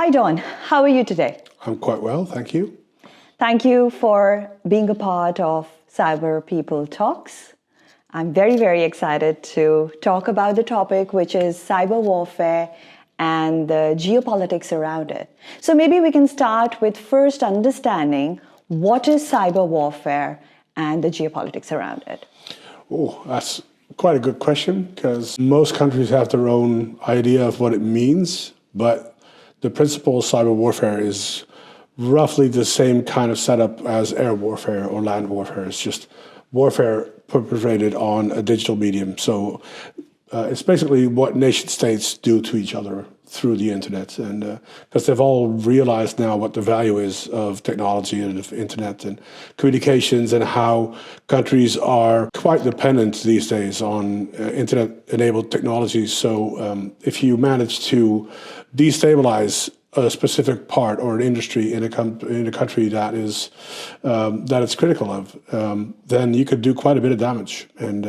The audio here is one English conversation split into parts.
Hi, Don. How are you today? I'm quite well, thank you. Thank you for being a part of Cyber People Talks. I'm very, very excited to talk about the topic, which is cyber warfare and the geopolitics around it. So maybe we can start with first understanding what is cyber warfare and the geopolitics around it. Oh, that's quite a good question because most countries have their own idea of what it means, but the principle of cyber warfare is roughly the same kind of setup as air warfare or land warfare. It's just warfare perpetrated on a digital medium. So it's basically what nation states do to each other through the internet. And because they've all realized now what the value is of technology and of internet and communications and how countries are quite dependent these days on internet-enabled technologies. So if you manage to destabilize a specific part or an industry in a country that it's critical of, then you could do quite a bit of damage. And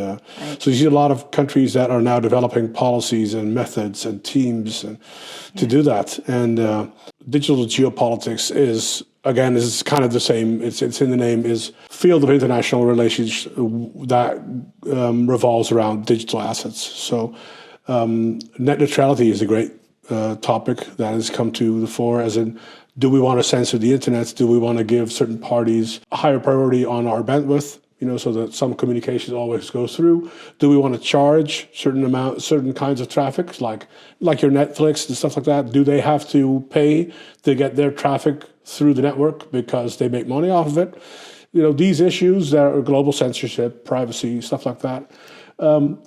so you see a lot of countries that are now developing policies and methods and teams to do that. And digital geopolitics is kind of the same. It's in the name, is field of international relations that revolves around digital assets. So net neutrality is a great topic that has come to the fore, as in, do we want to censor the internet? Do we want to give certain parties a higher priority on our bandwidth, so that some communications always goes through? Do we want to charge certain kinds of traffic, like your Netflix and stuff like that? Do they have to pay to get their traffic through the network because they make money off of it? These issues that are global censorship, privacy, stuff like that,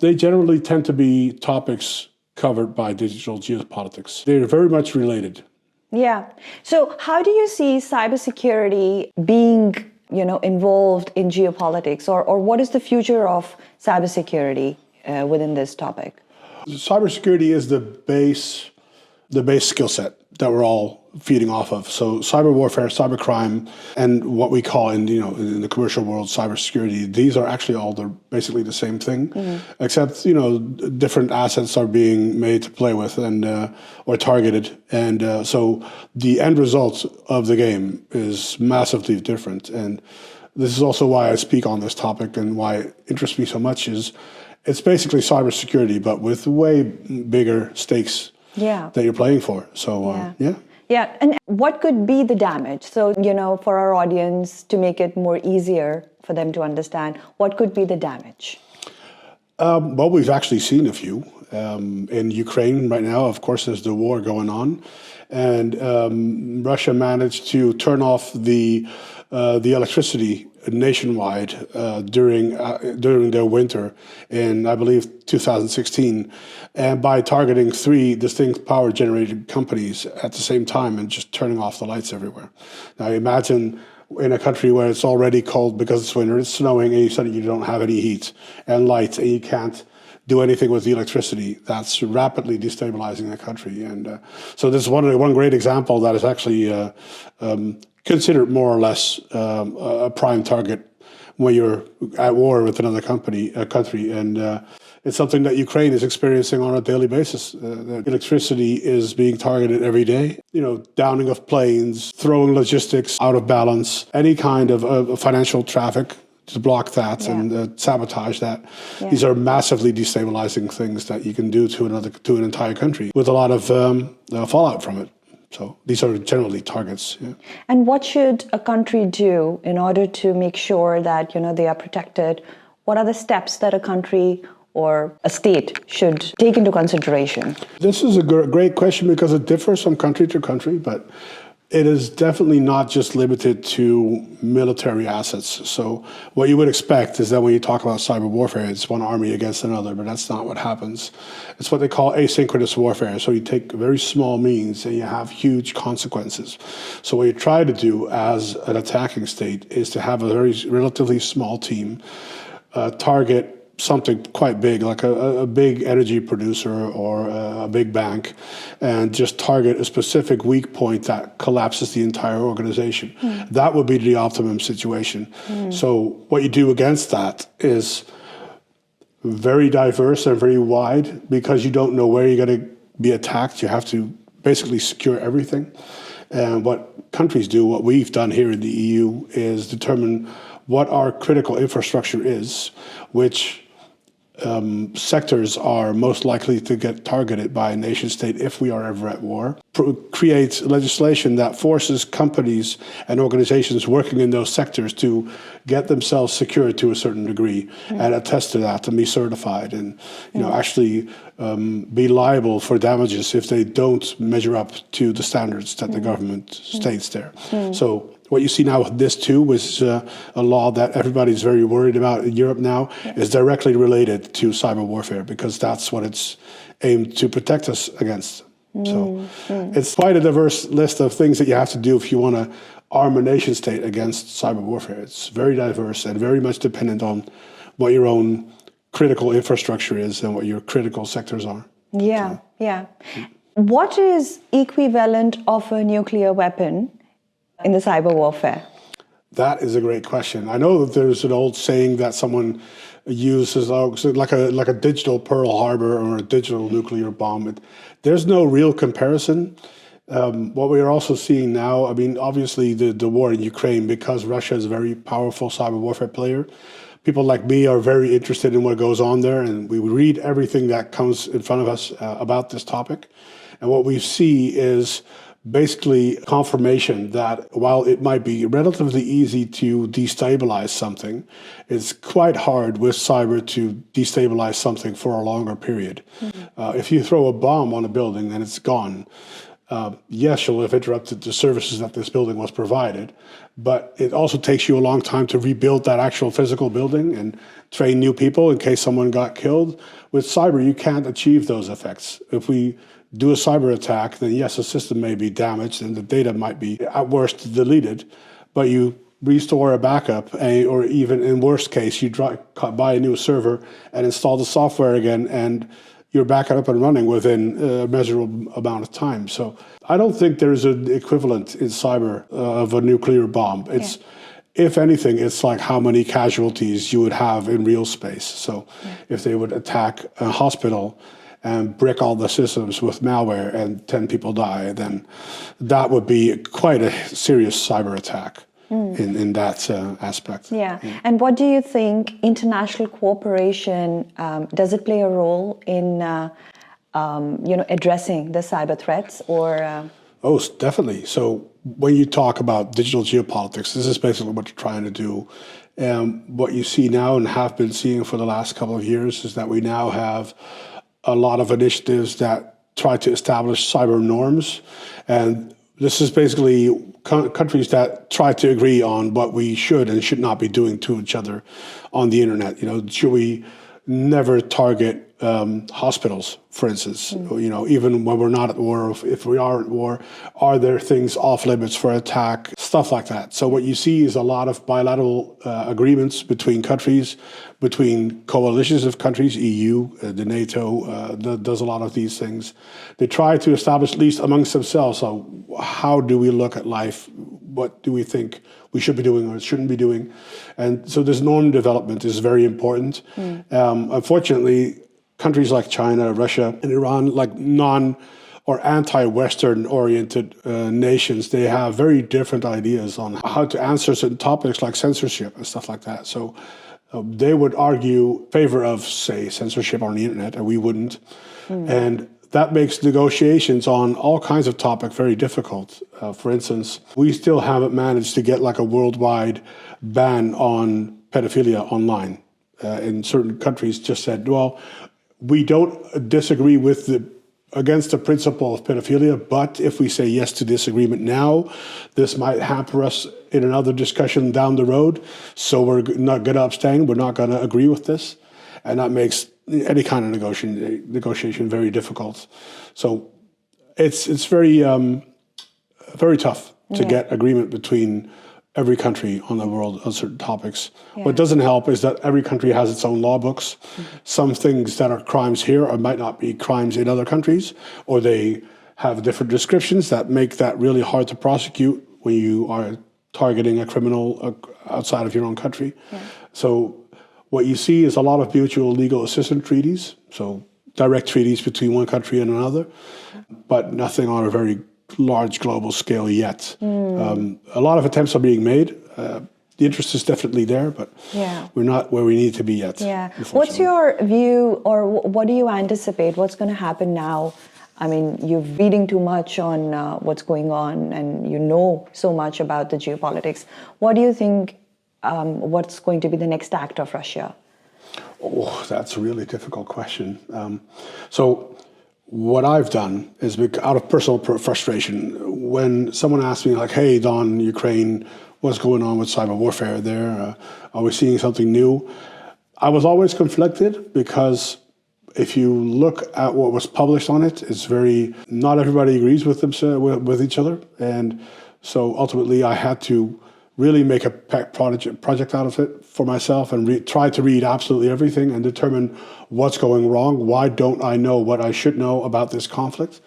they generally tend to be topics covered by digital geopolitics. They're very much related. Yeah. So how do you see cybersecurity being, involved in geopolitics, or what is the future of cybersecurity within this topic? Cybersecurity is the base skill set that we're all feeding off of. So cyber warfare, cyber crime, and what we call in the commercial world cybersecurity, these are actually all basically the same thing, except different assets are being made to play with and or targeted, and so the end result of the game is massively different. And this is also why I speak on this topic and why it interests me so much. Is it's basically cybersecurity, but with way bigger stakes that you're playing for. So Yeah, and what could be the damage? So, for our audience, to make it more easier for them to understand, what could be the damage? Well, we've actually seen a few. In Ukraine right now, of course, there's the war going on. And Russia managed to turn off the electricity nationwide during their winter in, I believe, 2016, and by targeting 3 distinct power generating companies at the same time and just turning off the lights everywhere. Now imagine in a country where it's already cold because it's winter, it's snowing, and suddenly you don't have any heat and lights, and you can't do anything with the electricity. That's rapidly destabilizing the country. And so this is one great example that is actually considered more or less a prime target when you're at war with another country. And it's something that Ukraine is experiencing on a daily basis. The electricity is being targeted every day. Downing of planes, throwing logistics out of balance, any kind of financial traffic, to block that and sabotage that. These are massively destabilizing things that you can do to an entire country with a lot of fallout from it. So these are generally targets. Yeah. And what should a country do in order to make sure that they are protected? What are the steps that a country or a state should take into consideration? This is a great question because it differs from country to country, but it is definitely not just limited to military assets. So what you would expect is that when you talk about cyber warfare, it's one army against another, but that's not what happens. It's what they call asynchronous warfare. So you take very small means and you have huge consequences. So what you try to do as an attacking state is to have a very relatively small team target something quite big, like a big energy producer or a big bank, and just target a specific weak point that collapses the entire organization. That would be the optimum situation. So what you do against that is very diverse and very wide, because you don't know where you're going to be attacked. You have to basically secure everything. And what countries do, what we've done here in the EU, is determine what our critical infrastructure is, which sectors are most likely to get targeted by a nation state if we are ever at war. Creates legislation that forces companies and organizations working in those sectors to get themselves secured to a certain degree and attest to that and be certified and actually be liable for damages if they don't measure up to the standards that the government states there. So what you see now with this too was a law that everybody's very worried about in Europe now is directly related to cyber warfare because that's what it's aimed to protect us against. So it's quite a diverse list of things that you have to do if you want to arm a nation state against cyber warfare. It's very diverse and very much dependent on what your own critical infrastructure is and what your critical sectors are. Yeah, yeah. What is equivalent of a nuclear weapon in the cyber warfare? That is a great question. I know that there's an old saying that someone uses like a digital Pearl Harbor or a digital nuclear bomb. There's no real comparison. What we are also seeing now, I mean, obviously the war in Ukraine, because Russia is a very powerful cyber warfare player, people like me are very interested in what goes on there, and we read everything that comes in front of us about this topic. And what we see is basically confirmation that while it might be relatively easy to destabilize something, it's quite hard with cyber to destabilize something for a longer period. If you throw a bomb on a building, then it's gone. Yes, you'll have interrupted the services that this building was provided, but it also takes you a long time to rebuild that actual physical building and train new people in case someone got killed. With cyber, you can't achieve those effects. If we do a cyber attack, then yes, the system may be damaged and the data might be at worst deleted, but you restore a backup, or even in worst case, you buy a new server and install the software again, and you're back up and running within a measurable amount of time. So I don't think there's an equivalent in cyber of a nuclear bomb. It's, if anything, it's like how many casualties you would have in real space. So if they would attack a hospital and brick all the systems with malware and 10 people die, then that would be quite a serious cyber attack in that aspect. Yeah. And what do you think international cooperation, does it play a role in addressing the cyber threats or? Oh, definitely. So when you talk about digital geopolitics, this is basically what you're trying to do. What you see now and have been seeing for the last couple of years is that we now have a lot of initiatives that try to establish cyber norms. And this is basically countries that try to agree on what we should and should not be doing to each other on the internet. Should we never target hospitals, for instance? Even when we're not at war, or if we are at war, are there things off limits for attack? Stuff like that. So what you see is a lot of bilateral agreements between countries, between coalitions of countries, EU, the NATO does a lot of these things. They try to establish, at least amongst themselves, so how do we look at life? What do we think we should be doing or shouldn't be doing? And so this norm development is very important. Unfortunately, countries like China, Russia, and Iran, like or anti-Western oriented nations, they have very different ideas on how to answer certain topics like censorship and stuff like that. So they would argue favor of, say, censorship on the internet, and we wouldn't. And that makes negotiations on all kinds of topics very difficult. For instance, we still haven't managed to get like a worldwide ban on pedophilia online. In certain countries just said, well, we don't disagree against the principle of pedophilia, but if we say yes to this agreement now, this might hamper us in another discussion down the road. So we're not going to abstain. We're not going to agree with this. And that makes any kind of negotiation very difficult. So it's very, very tough to get agreement between every country on the world on certain topics. What doesn't help is that every country has its own law books. Some things that are crimes here might not be crimes in other countries, or they have different descriptions that make that really hard to prosecute when you are targeting a criminal outside of your own country. So what you see is a lot of mutual legal assistance treaties. So direct treaties between one country and another, but nothing on a very large global scale yet. A lot of attempts are being made. The interest is definitely there, but we're not where we need to be yet. Yeah. What's your view, or what do you anticipate? What's going to happen now? I mean, you're reading too much on what's going on, and you know so much about the geopolitics. What do you think? What's going to be the next act of Russia? Oh, that's a really difficult question. So what I've done is, out of personal frustration, when someone asks me like, hey, Don, Ukraine, what's going on with cyber warfare there? Are we seeing something new? I was always conflicted because if you look at what was published on it, it's not everybody agrees with with each other. And so ultimately I had to really make a project out of it for myself and try to read absolutely everything and determine what's going wrong. Why don't I know what I should know about this conflict?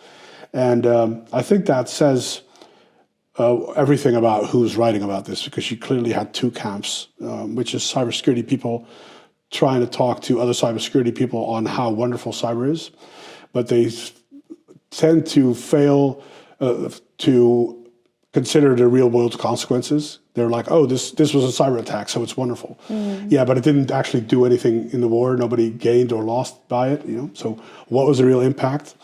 And I think that says everything about who's writing about this, because you clearly had two camps, which is cybersecurity people trying to talk to other cybersecurity people on how wonderful cyber is, but they tend to fail to consider the real world consequences. They're like, oh, this was a cyber attack, so it's wonderful. Yeah, but it didn't actually do anything in the war. Nobody gained or lost by it. So what was the real impact?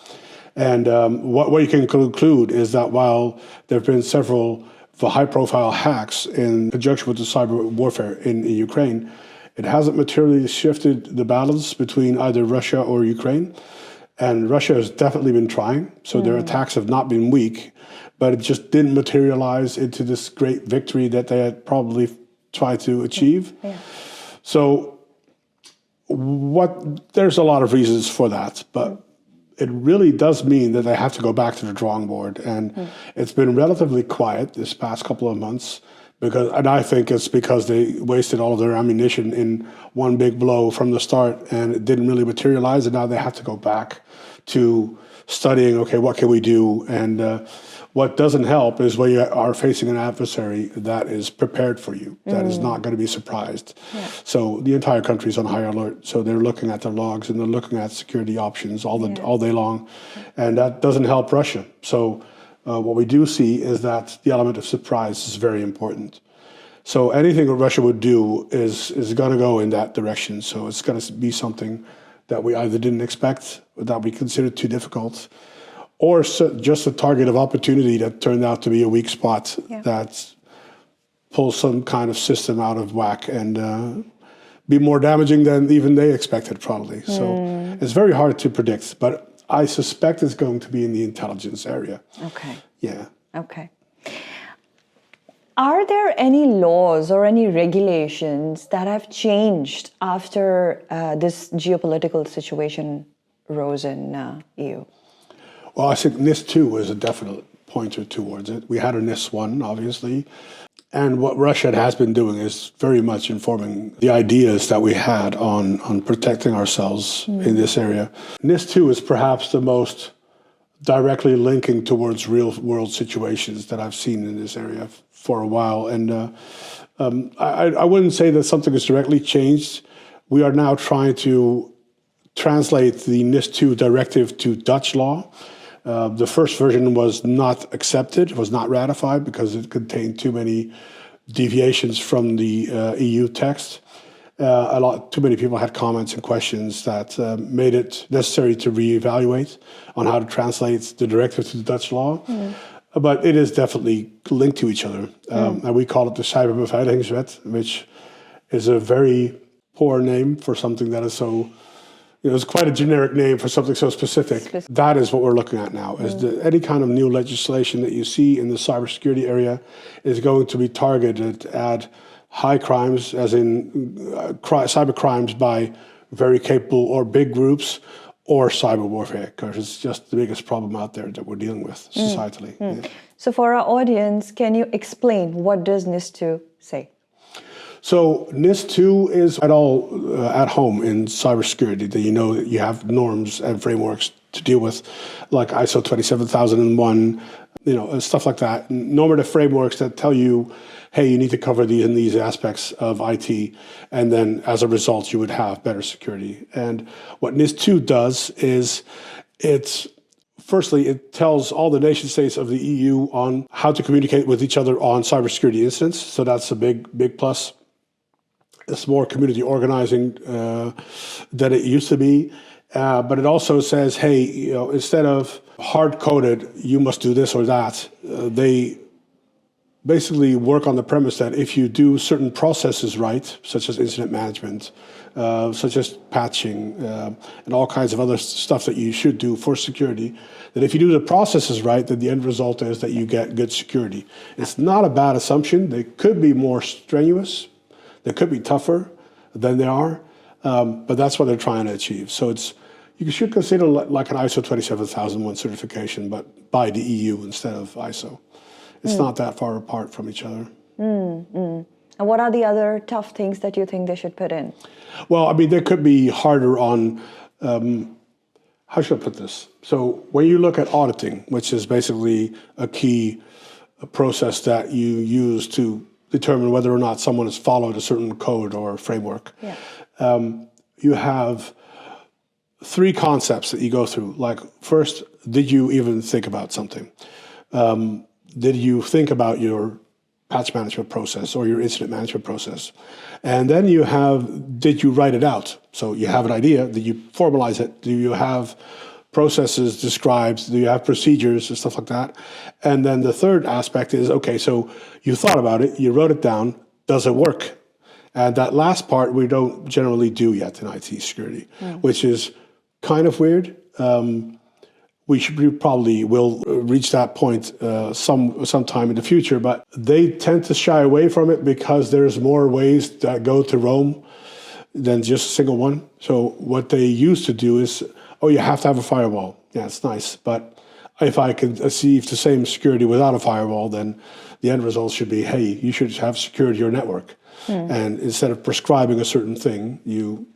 And what you can conclude is that while there have been several high-profile hacks in conjunction with the cyber warfare in Ukraine, it hasn't materially shifted the balance between either Russia or Ukraine. And Russia has definitely been trying. So their attacks have not been weak, but it just didn't materialize into this great victory that they had probably tried to achieve. Yeah. So there's a lot of reasons for that, but it really does mean that they have to go back to the drawing board. And it's been relatively quiet this past couple of months, and I think it's because they wasted all of their ammunition in one big blow from the start, and it didn't really materialize. And now they have to go back to studying, okay, what can we do? And what doesn't help is when you are facing an adversary that is prepared for you, that is not going to be surprised. Yeah. So the entire country is on high alert. So they're looking at their logs and they're looking at security options all day long. And that doesn't help Russia. So what we do see is that the element of surprise is very important. So anything that Russia would do is going to go in that direction. So it's going to be something that we either didn't expect, or that we considered too difficult, or just a target of opportunity that turned out to be a weak spot that pulls some kind of system out of whack and be more damaging than even they expected, probably. So it's very hard to predict, but I suspect it's going to be in the intelligence area. Okay. Yeah. Okay. Are there any laws or any regulations that have changed after this geopolitical situation rose in EU? Well, I think NIS2 was a definite pointer towards it. We had a NIS1, obviously. And what Russia has been doing is very much informing the ideas that we had on protecting ourselves in this area. NIS2 is perhaps the most directly linking towards real-world situations that I've seen in this area for a while. And I wouldn't say that something has directly changed. We are now trying to translate the NIS2 directive to Dutch law. The first version was not accepted, was not ratified because it contained too many deviations from the EU text. Too many people had comments and questions that made it necessary to reevaluate on how to translate the directive to the Dutch law. But it is definitely linked to each other. And we call it the Cyberbeveiligingswet, which is a very poor name for something that is so... it's quite a generic name for something so specific. That is what we're looking at now, is any kind of new legislation that you see in the cybersecurity area is going to be targeted at high crimes, as in cyber crimes by very capable or big groups, or cyber warfare, because it's just the biggest problem out there that we're dealing with societally. Yeah. So for our audience, can you explain what does NIS2 say? So NIS2 is at home in cybersecurity, that you know that you have norms and frameworks to deal with, like ISO 27001, stuff like that. Normative frameworks that tell you, hey, you need to cover these and these aspects of IT, and then as a result, you would have better security. And what NIS2 does is firstly, it tells all the nation states of the EU on how to communicate with each other on cybersecurity incidents. So that's a big plus. It's more community organizing than it used to be. But it also says, hey, instead of hard-coded, you must do this or that, they basically work on the premise that if you do certain processes right, such as incident management, such as patching, and all kinds of other stuff that you should do for security, that if you do the processes right, then the end result is that you get good security. It's not a bad assumption. They could be more strenuous. They could be tougher than they are, but that's what they're trying to achieve. So you should consider like an ISO 27001 certification, but by the EU instead of ISO. It's not that far apart from each other. And what are the other tough things that you think they should put in? Well, I mean, they could be harder on, how should I put this? So when you look at auditing, which is basically a key process that you use to determine whether or not someone has followed a certain code or framework, you have three concepts that you go through. Like, first, did you even think about something? Did you think about your patch management process or your incident management process? And then you have, did you write it out? So you have an idea, did you formalize it? Do you have processes described? Do you have procedures and stuff like that? And then the third aspect is, okay, so you thought about it, you wrote it down, does it work? And that last part we don't generally do yet in IT security, which is kind of weird. We probably will reach that point sometime in the future, but they tend to shy away from it because there's more ways that go to Rome than just a single one. So what they used to do is, you have to have a firewall. Yeah, it's nice, but if I can achieve the same security without a firewall, then the end result should be, hey, you should have secured your network. And instead of prescribing a certain thing, you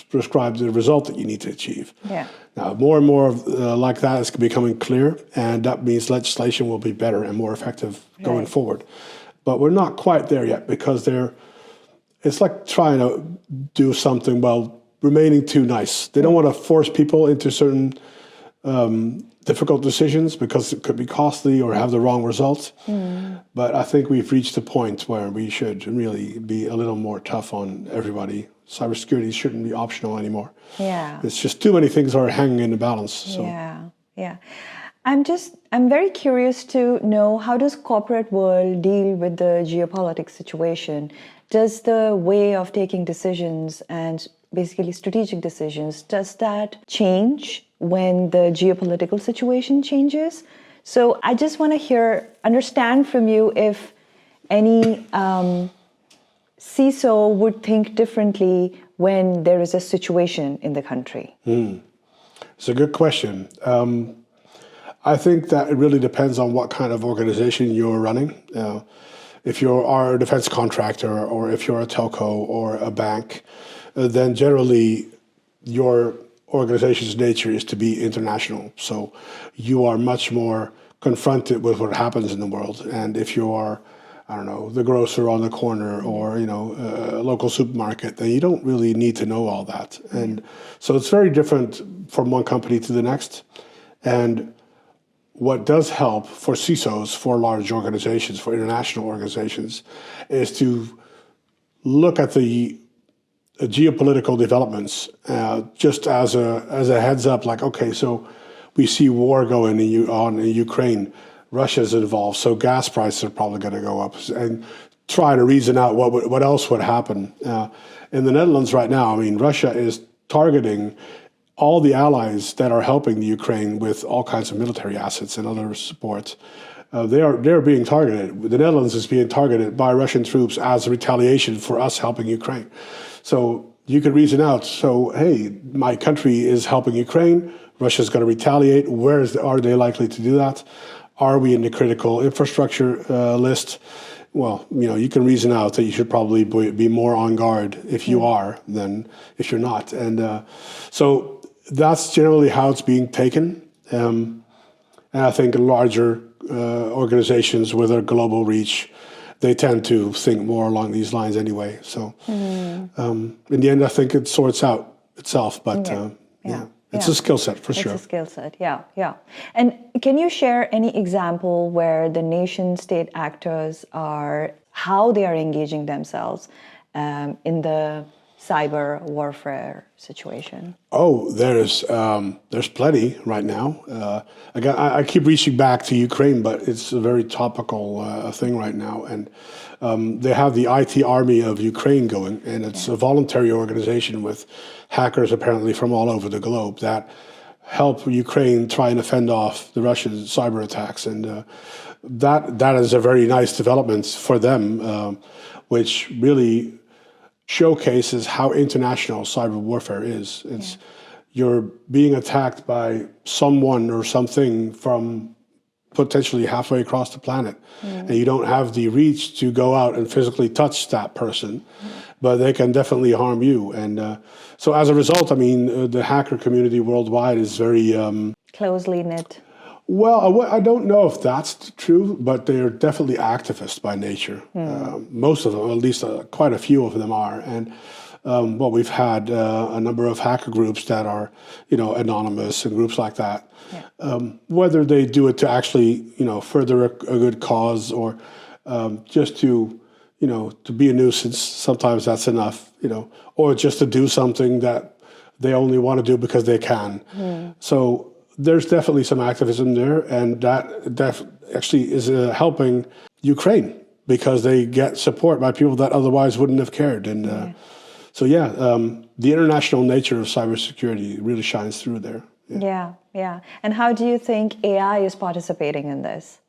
prescribe the result that you need to achieve. Yeah. Now, more and more like that is becoming clear, and that means legislation will be better and more effective going forward. But we're not quite there yet because it's like trying to do something while remaining too nice. They don't want to force people into certain difficult decisions because it could be costly or have the wrong results. But I think we've reached a point where we should really be a little more tough on everybody. Cybersecurity shouldn't be optional anymore. Yeah. It's just too many things are hanging in the balance. So. Yeah. I'm very curious to know, how does corporate world deal with the geopolitics situation? Does the way of taking decisions and basically strategic decisions, does that change when the geopolitical situation changes? So I just want to understand from you if any CISO would think differently when there is a situation in the country. It's a good question. I think that it really depends on what kind of organization you're running. If you are a defense contractor or if you're a telco or a bank, then generally your organization's nature is to be international. So you are much more confronted with what happens in the world. And if you are, I don't know, the grocer on the corner or, a local supermarket, then you don't really need to know all that. And so it's very different from one company to the next. And what does help for CISOs, for large organizations, for international organizations, is to look at the geopolitical developments just as a heads up, like, okay, so we see war going on in Ukraine, Russia's involved, so gas prices are probably going to go up, and try to reason out what else would happen. In the Netherlands right now, I mean, Russia is targeting all the allies that are helping the Ukraine with all kinds of military assets and other support. They're being targeted. The Netherlands is being targeted by Russian troops as a retaliation for us helping Ukraine. So you could reason out, so, hey, my country is helping Ukraine, Russia's going to retaliate. Are they likely to do that? Are we in the critical infrastructure list? Well, you can reason out that you should probably be more on guard if you are than if you're not. And so that's generally how it's being taken. And I think larger organizations with a global reach, they tend to think more along these lines anyway. So in the end, I think it sorts out itself. But it's a skill set for sure. It's a skill set, yeah. And can you share any example where the nation state actors how they are engaging themselves in the cyber warfare situation? Oh, there's plenty right now. I keep reaching back to Ukraine, but it's a very topical thing right now. And they have the IT army of Ukraine going, and it's a voluntary organization with hackers apparently from all over the globe that help Ukraine try and fend off the Russian cyber attacks. And that is a very nice development for them, which really showcases how international cyber warfare is. You're being attacked by someone or something from potentially halfway across the planet, and you don't have the reach to go out and physically touch that person, but they can definitely harm you. And so as a result, I mean, the hacker community worldwide is very closely knit. Well, I don't know if that's true, but they're definitely activists by nature. Most of them, at least quite a few of them are. And we've had a number of hacker groups that are, anonymous and groups like that. Whether they do it to actually, further a good cause or just to be a nuisance, sometimes that's enough, or just to do something that they only want to do because they can. So there's definitely some activism there, and that actually is helping Ukraine because they get support by people that otherwise wouldn't have cared. And the international nature of cybersecurity really shines through there. Yeah. And how do you think AI is participating in this?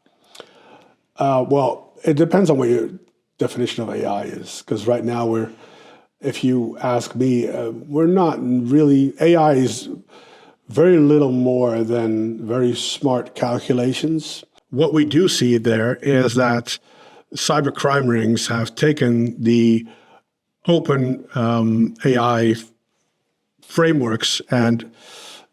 Well, it depends on what your definition of AI is, because right now if you ask me, we're not really, AI is very little more than very smart calculations. What we do see there is that cyber crime rings have taken the open AI frameworks and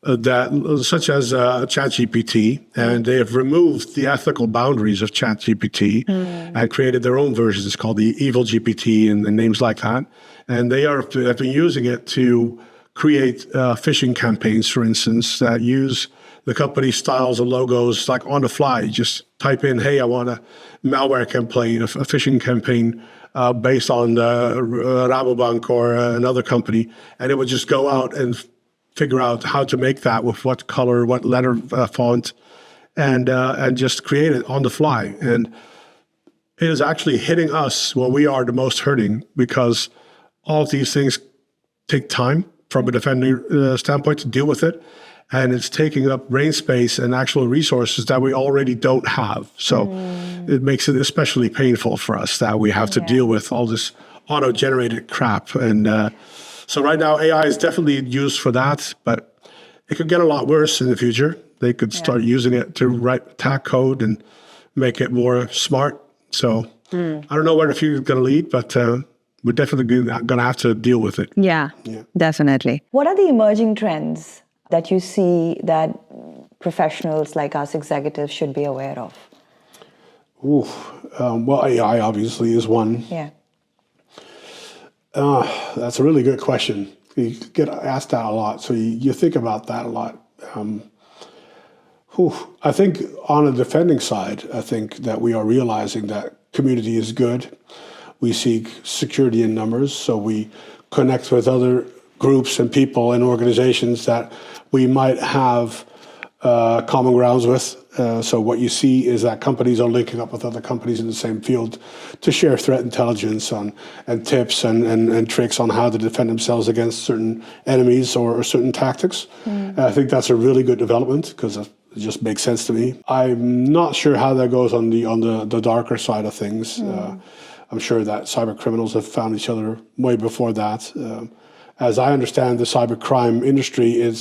such as ChatGPT, and they have removed the ethical boundaries of ChatGPT and created their own versions called the Evil GPT and names like that. And they have been using it to create phishing campaigns, for instance, that use the company styles and logos like on the fly. You just type in, hey, I want a malware campaign, a phishing campaign based on Rabobank or another company. And it would just go out and figure out how to make that with what color, what letter font, and just create it on the fly. And it is actually hitting us where we are the most hurting because all of these things take time from a defender standpoint to deal with it. And it's taking up brain space and actual resources that we already don't have. So it makes it especially painful for us that we have to deal with all this auto-generated crap. And so right now, AI is definitely used for that, but it could get a lot worse in the future. They could start using it to write attack code and make it more smart. So I don't know where the future is going to lead, but we're definitely going to have to deal with it. Yeah, definitely. What are the emerging trends that you see that professionals like us executives should be aware of? Well, AI obviously is one. Yeah. That's a really good question. You get asked that a lot, so you think about that a lot. I think on the defending side, I think that we are realizing that community is good. We seek security in numbers, so we connect with other groups and people and organizations that we might have common grounds with. So what you see is that companies are linking up with other companies in the same field to share threat intelligence and tips and tricks on how to defend themselves against certain enemies or certain tactics. I think that's a really good development because it just makes sense to me. I'm not sure how that goes on the darker side of things. I'm sure that cyber criminals have found each other way before that. As I understand, the cybercrime industry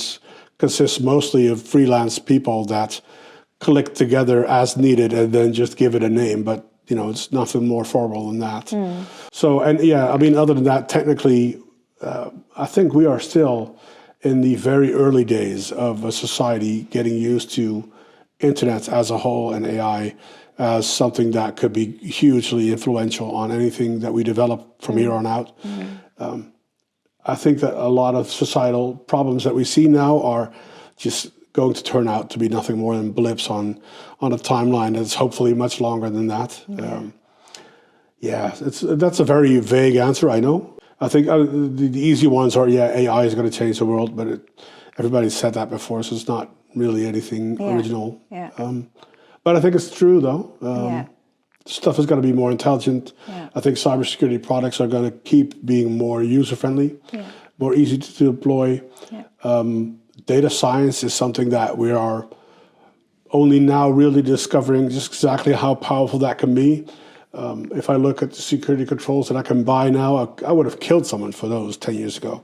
consists mostly of freelance people that collect together as needed and then just give it a name. But, it's nothing more formal than that. So, other than that, technically, I think we are still in the very early days of a society getting used to internet as a whole and AI as something that could be hugely influential on anything that we develop from here on out. I think that a lot of societal problems that we see now are just going to turn out to be nothing more than blips on a timeline that's hopefully much longer than that. That's a very vague answer, I know. I think the easy ones are, AI is going to change the world, but everybody's said that before, so it's not really anything original. But I think it's true, though. Stuff is going to be more intelligent. I think cybersecurity products are going to keep being more user-friendly, more easy to deploy. Data science is something that we are only now really discovering just exactly how powerful that can be. If I look at the security controls that I can buy now, I would have killed someone for those 10 years ago.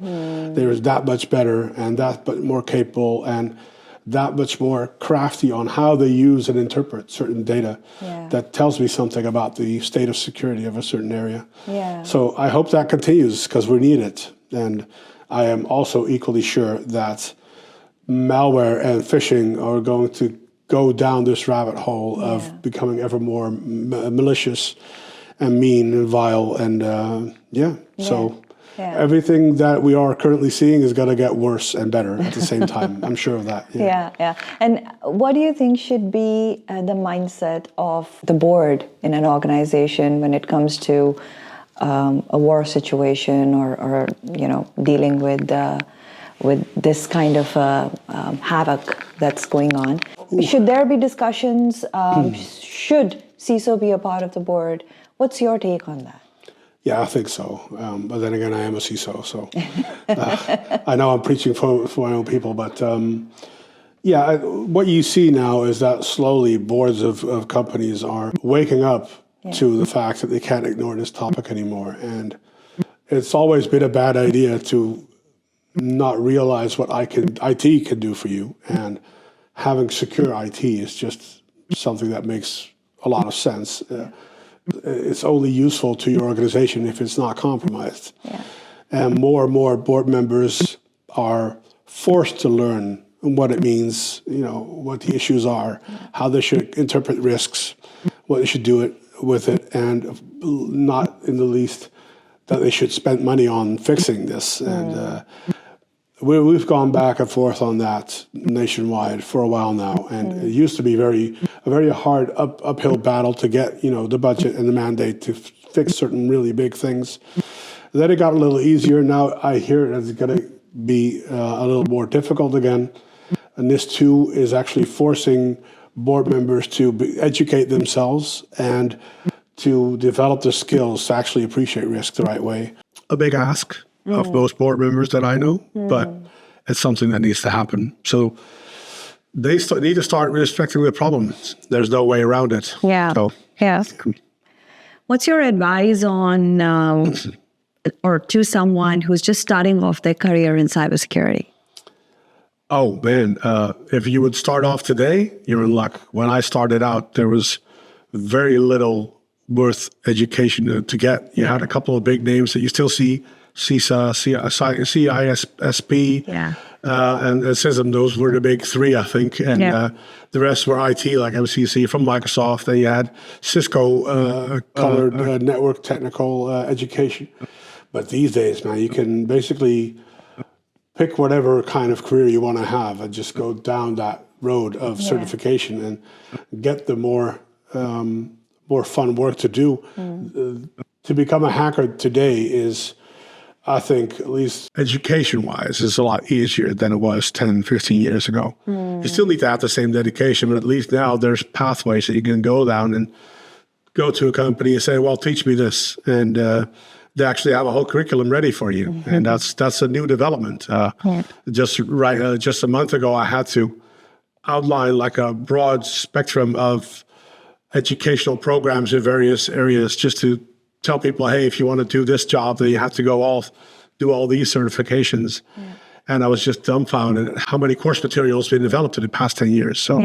They were that much better and that much more capable and that much more crafty on how they use and interpret certain data that tells me something about the state of security of a certain area. So I hope that continues because we need it. And I am also equally sure that malware and phishing are going to go down this rabbit hole of becoming ever more malicious and mean and vile. And everything that we are currently seeing is going to get worse and better at the same time. I'm sure of that. And what do you think should be the mindset of the board in an organization when it comes to a war situation or dealing with this kind of havoc that's going on? Should there be discussions? Should CISO be a part of the board? What's your take on that? Yeah, I think so. But then again, I am a CISO, so I know I'm preaching for my own people. But what you see now is that slowly boards of companies are waking up to the fact that they can't ignore this topic anymore. And it's always been a bad idea to not realize what IT can do for you. And having secure IT is just something that makes a lot of sense. It's only useful to your organization if it's not compromised. And more board members are forced to learn what it means, what the issues are, how they should interpret risks, what they should do with it, and not in the least that they should spend money on fixing this. And we've gone back and forth on that nationwide for a while now, and it used to be a very hard uphill battle to get the budget and the mandate to fix certain really big things. Then it got a little easier. Now I hear it's going to be a little more difficult again, and this too is actually forcing board members to educate themselves and to develop the skills to actually appreciate risk the right way. A big ask of most board members that I know, but it's something that needs to happen. So they need to start respecting the problem. There's no way around it. What's your advice on or to someone who's just starting off their career in cybersecurity? Oh, man. If you would start off today, you're in luck. When I started out, there was very little worth education to get. You had a couple of big names that you still see, CISA, CISP, and CISM. Those were the big three, I think. And the rest were IT, like MCC from Microsoft. Then you had Cisco colored network technical education. But these days, man, you can basically pick whatever kind of career you want to have and just go down that road of certification and get the more fun work to do. To become a hacker today is, I think, at least education-wise, is a lot easier than it was 10, 15 years ago. You still need to have the same dedication, but at least now there's pathways that you can go down and go to a company and say, well, teach me this. And they actually have a whole curriculum ready for you. And that's a new development. Just a month ago, I had to outline like a broad spectrum of educational programs in various areas just to tell people, hey, if you want to do this job, then you have to do all these certifications. And I was just dumbfounded at how many course materials have been developed in the past 10 years. So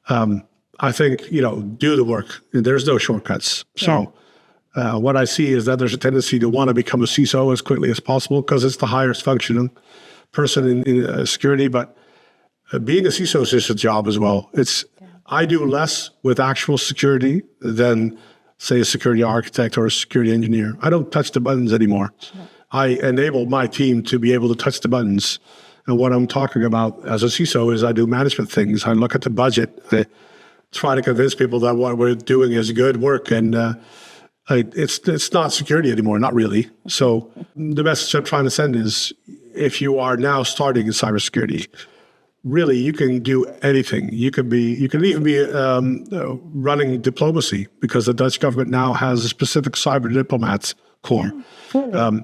I think, do the work. There's no shortcuts. So what I see is that there's a tendency to want to become a CISO as quickly as possible because it's the highest functioning person in security, but being a CISO is just a job as well. I do less with actual security than, say, a security architect or a security engineer. I don't touch the buttons anymore. I enable my team to be able to touch the buttons. And what I'm talking about as a CISO is I do management things. I look at the budget, I try to convince people that what we're doing is good work, and it's not security anymore, not really. So the message I'm trying to send is, if you are now starting in cybersecurity, really you can do anything. You can even be running diplomacy, because the Dutch government now has a specific cyber diplomat corps. You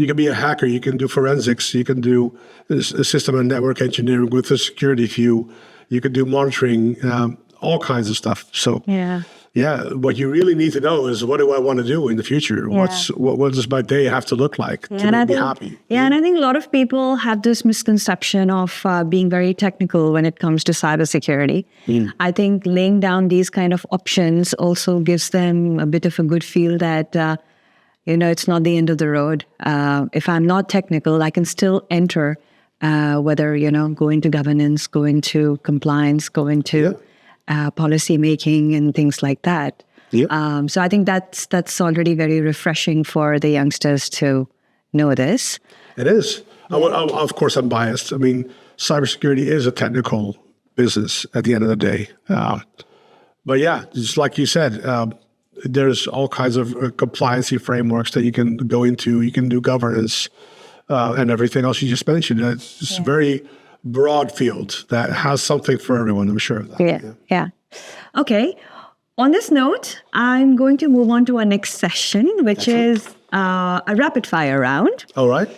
can be a hacker, you can do forensics, you can do a system and network engineering with a security view, you can do monitoring, all kinds of stuff. So what you really need to know is, what do I want to do in the future? What does my day have to look like to make me happy? And I think a lot of people have this misconception of being very technical when it comes to cybersecurity. I think laying down these kind of options also gives them a bit of a good feel that it's not the end of the road. If I'm not technical, I can still enter, whether, go into governance, go into compliance, go into policy making and things like that. So I think that's already very refreshing for the youngsters to know this. It is. Of course, I'm biased. I mean, cybersecurity is a technical business at the end of the day. But yeah, just like you said, there's all kinds of compliancy frameworks that you can go into. You can do governance and everything else you just mentioned. It's a very broad field that has something for everyone, I'm sure of that. Yeah. Okay. On this note, I'm going to move on to our next session, which is a rapid fire round. All right.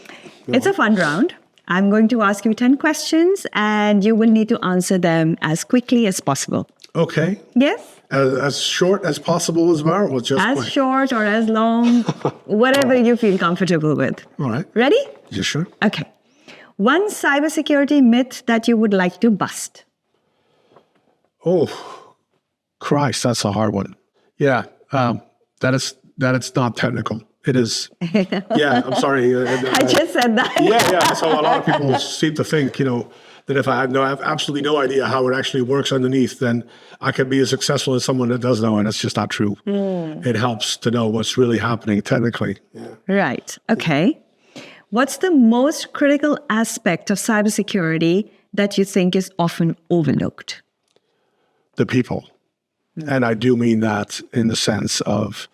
It's a fun round. I'm going to ask you 10 questions, and you will need to answer them as quickly as possible. Okay. Yes? As short as possible as well, or just as short or as long, whatever you feel comfortable with. All right. Ready? Yeah, sure. Okay. One cybersecurity myth that you would like to bust. Oh, Christ, that's a hard one. Yeah, that it's not technical. It is. Yeah, I'm sorry. I just said that. Yeah. So a lot of people seem to think, that if I have absolutely no idea how it actually works underneath, then I can be as successful as someone that does know, and it's just not true. It helps to know what's really happening technically. Yeah. Right. Okay. What's the most critical aspect of cybersecurity that you think is often overlooked? The people. And I do mean that in the sense of,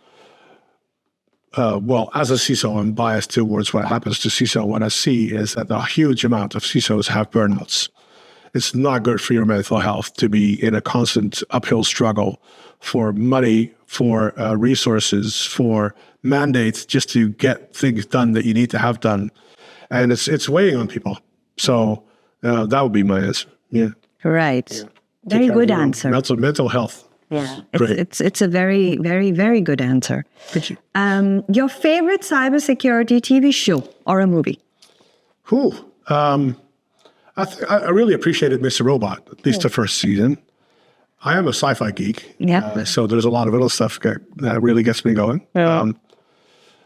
as a CISO, I'm biased towards what happens to CISO. What I see is that a huge amount of CISOs have burnouts. It's not good for your mental health to be in a constant uphill struggle for money, for resources, for mandates, just to get things done that you need to have done. And it's weighing on people. So that would be my answer. Yeah. Right. Yeah. Very good answer. Mental health. Yeah. It's a very, very, very good answer. Thank you. Your favorite cybersecurity TV show or a movie? I really appreciated Mr. Robot, at least the first season. I am a sci-fi geek. Yeah. So there's a lot of little stuff that really gets me going. Yeah.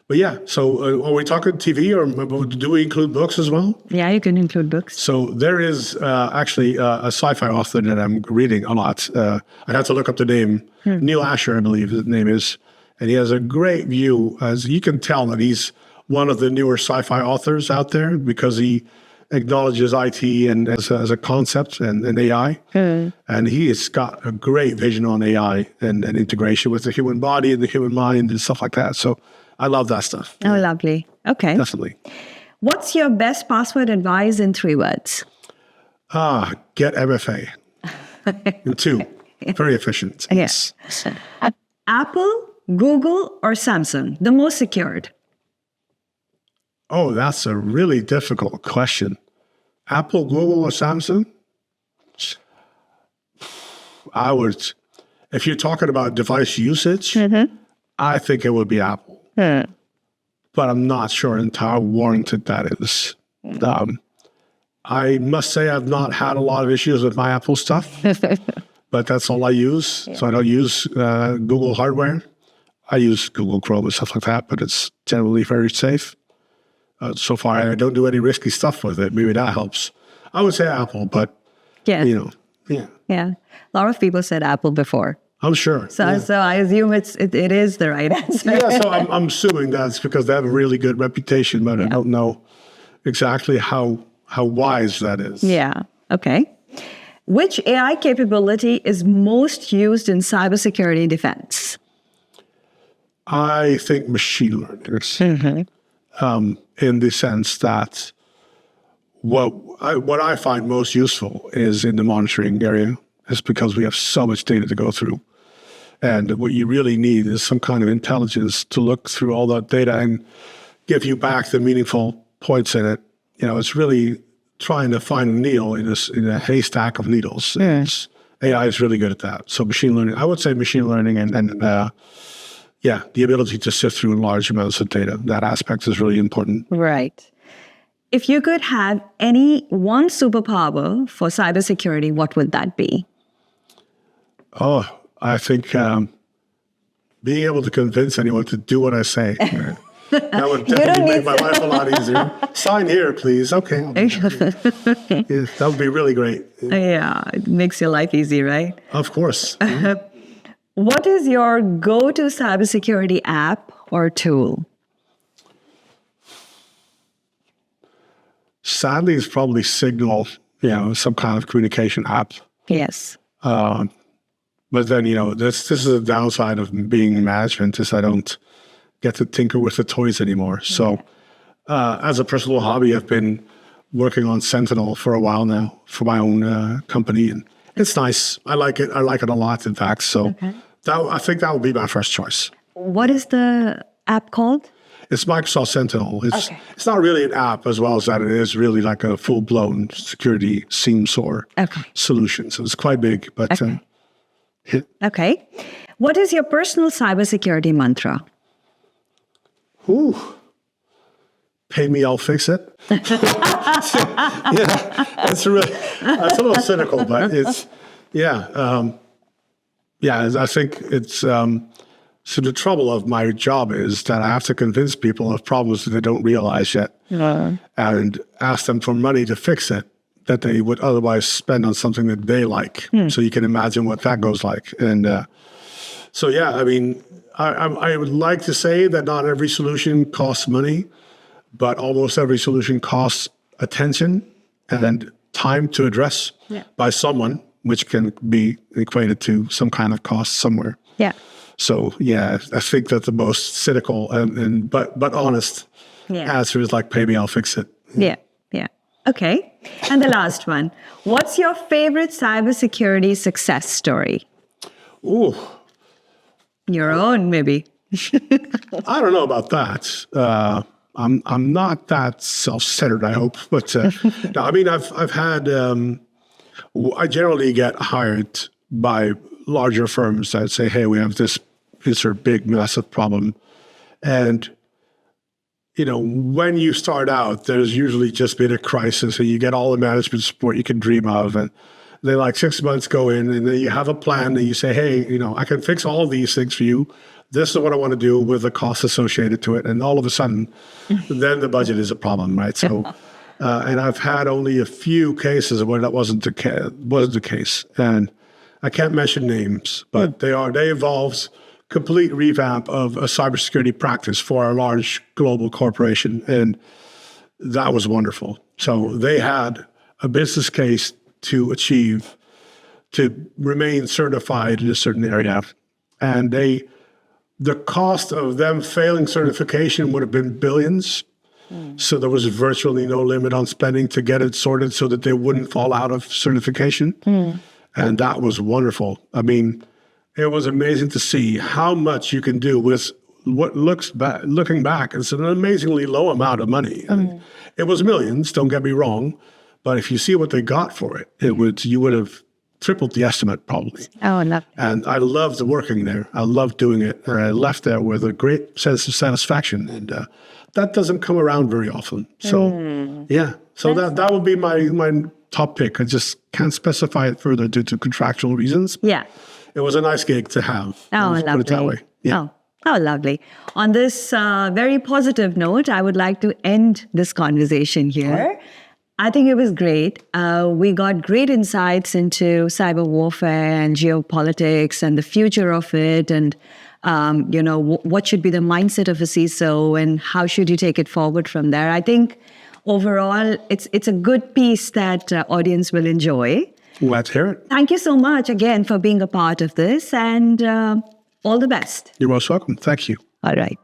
But yeah, so are we talking TV, or do we include books as well? Yeah, you can include books. So there is actually a sci-fi author that I'm reading a lot. I had to look up the name. Neil Asher, I believe his name is. And he has a great view. As you can tell that he's one of the newer sci-fi authors out there, because he acknowledges IT and as a concept and AI. And he has got a great vision on AI and integration with the human body and the human mind and stuff like that. So I love that stuff. Oh, lovely. Okay. Definitely. What's your best password advice in 3 words? Get MFA. In 2. Very efficient. Yes. Apple, Google, or Samsung? The most secured? Oh, that's a really difficult question. Apple, Google, or Samsung? If you're talking about device usage, I think it would be Apple. But I'm not sure how warranted that is. I must say I've not had a lot of issues with my Apple stuff, but that's all I use. So I don't use Google hardware. I use Google Chrome and stuff like that, but it's generally very safe. so far. I don't do any risky stuff with it. Maybe that helps. I would say Apple, but, Yeah. yeah. Yeah. A lot of people said Apple before. I'm sure. So I assume it is the right answer. Yeah, so I'm assuming that's because they have a really good reputation, but I don't know exactly how wise that is. Yeah. Okay. Which AI capability is most used in cybersecurity defense? I think machine learning, in the sense that what I find most useful is in the monitoring area, is because we have so much data to go through. And what you really need is some kind of intelligence to look through all that data and give you back the meaningful points in it. It's really trying to find a needle in a haystack of needles. AI is really good at that. So machine learning, I would say machine learning and the ability to sift through large amounts of data. That aspect is really important. Right. If you could have any one superpower for cybersecurity, what would that be? Oh, I think being able to convince anyone to do what I say. That would definitely make my life a lot easier. Sign here, please. Okay. That would be really great. Yeah, it makes your life easy, right? Of course. What is your go-to cybersecurity app or tool? Sadly, it's probably Signal, some kind of communication app. Yes. But then, this is the downside of being in management, is I don't get to tinker with the toys anymore. So as a personal hobby, I've been working on Sentinel for a while now for my own company. And it's nice. I like it. I like it a lot, in fact. So I think that would be my first choice. What is the app called? It's Microsoft Sentinel. It's not really an app as well as that. It is really like a full-blown security SIEM SOAR solution. So it's quite big. But Okay. What is your personal cybersecurity mantra? Pay me, I'll fix it. That's a little cynical, but it's, I think it's, so the trouble of my job is that I have to convince people of problems that they don't realize yet and ask them for money to fix it that they would otherwise spend on something that they like. So you can imagine what that goes like. And I would like to say that not every solution costs money, but almost every solution costs attention and time to address by someone, which can be equated to some kind of cost somewhere. Yeah. So I think that the most cynical but honest answer is like, pay me, I'll fix it. Yeah. Okay. And the last one. What's your favorite cybersecurity success story? Ooh. Your own, maybe. I don't know about that. I'm not that self-centered, I hope. But no, I mean, I've had. I generally get hired by larger firms that say, "Hey, we have this sort of big, massive problem," and when you start out, there's usually just been a crisis, and you get all the management support you can dream of, and they 6 months go in, and then you have a plan, and you say, "Hey, I can fix all of these things for you. This is what I want to do with the cost associated to it." And all of a sudden, then the budget is a problem, right? So, and I've had only a few cases where that wasn't the case, and I can't mention names, but they involves complete revamp of a cybersecurity practice for a large global corporation, and that was wonderful. So they had a business case to achieve, to remain certified in a certain area, and the cost of them failing certification would have been billions. So there was virtually no limit on spending to get it sorted so that they wouldn't fall out of certification. And that was wonderful. I mean, it was amazing to see how much you can do with what looking back, it's an amazingly low amount of money. It was millions, don't get me wrong, but if you see what they got for it, you would have tripled the estimate probably. Oh, lovely. And I loved working there. I loved doing it. And I left there with a great sense of satisfaction. And that doesn't come around very often. So, So that would be my top pick. I just can't specify it further due to contractual reasons. Yeah. It was a nice gig to have. Oh, Let's lovely. put it that way. Yeah. Oh, Oh, lovely. On this very positive note, I would like to end this conversation here. I think it was great. We got great insights into cyber warfare and geopolitics and the future of it, and what should be the mindset of a CISO and how should you take it forward from there. I think overall, it's a good piece that audience will enjoy. Let's hear it. Thank you so much again for being a part of this, and all the best. You're most welcome. Thank you. All right.